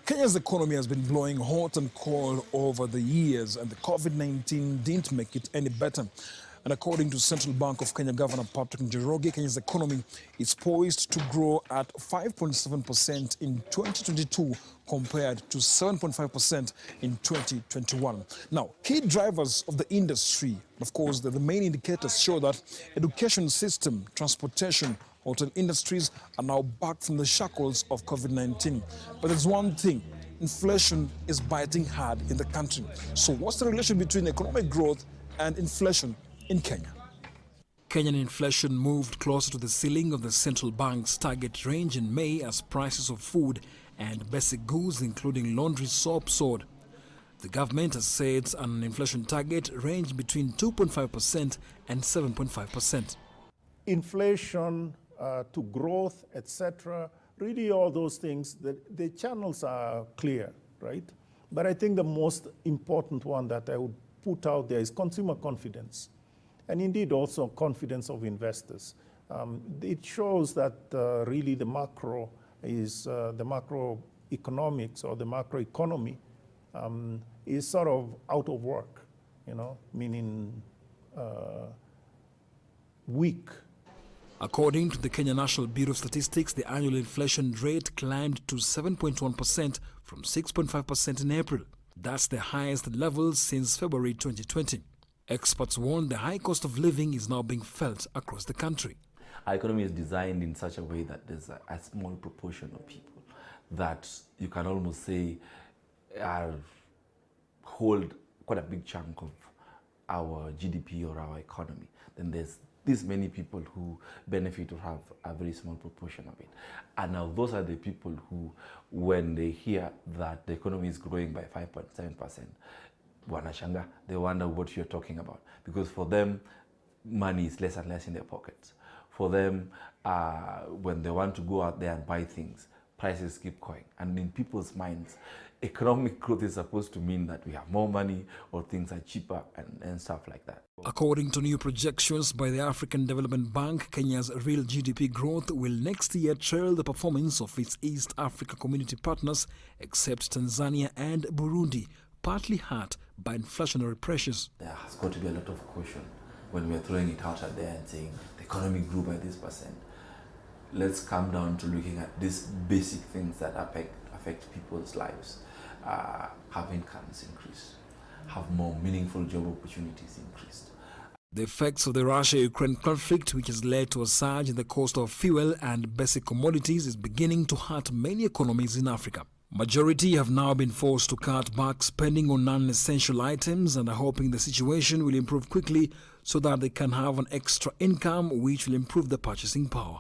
Kenya's economy has been blowing hot and cold over the years, and the COVID-19 didn't make it any better. And according to Central Bank of Kenya Governor Patrick Njoroge, Kenya's economy is poised to grow at 5.7% in 2022 compared to 7.5% in 2021. Now, key drivers of the industry, of course, the main indicators show that education system, transportation, hotel industries are now back from the shackles of COVID-19. But there's one thing, inflation is biting hard in the country. So what's the relation between economic growth and inflation in Kenya? Kenyan inflation moved closer to the ceiling of the central bank's target range in May as prices of food and basic goods, including laundry soap, soared. The government has said an inflation target ranged between 2.5% and 7.5%. Inflation to growth, etc. Really all those things, the channels are clear, right? But I think the most important one that I would put out there is consumer confidence. And indeed also confidence of investors. It shows that really the macro is, the macroeconomics or the macroeconomy is sort of out of work, you know, meaning weak. According to the Kenya National Bureau of Statistics, the annual inflation rate climbed to 7.1% from 6.5% in April. That's the highest level since February 2020. Experts warn the high cost of living is now being felt across the country. Our economy is designed in such a way that there's a small proportion of people that you can almost say hold quite a big chunk of our GDP or our economy. Then there's this many people who benefit or have a very small proportion of it. And now those are the people who, when they hear that the economy is growing by 5.7%, wanashanga, they wonder what you're talking about. Because for them, money is less and less in their pockets. For them, when they want to go out there and buy things, prices keep going. And in people's minds, economic growth is supposed to mean that we have more money or things are cheaper and stuff like that. According to new projections by the African Development Bank, Kenya's real GDP growth will next year trail the performance of its East Africa community partners, except Tanzania and Burundi, partly hurt by inflationary pressures. There has got to be a lot of caution when we're throwing it out there and saying the economy grew by this percent. Let's come down to looking at these basic things that affect people's lives. Have incomes increased, have more meaningful job opportunities increased. The effects of the Russia-Ukraine conflict, which has led to a surge in the cost of fuel and basic commodities, is beginning to hurt many economies in Africa. Majority have now been forced to cut back spending on non-essential items and are hoping the situation will improve quickly so that they can have an extra income which will improve their purchasing power.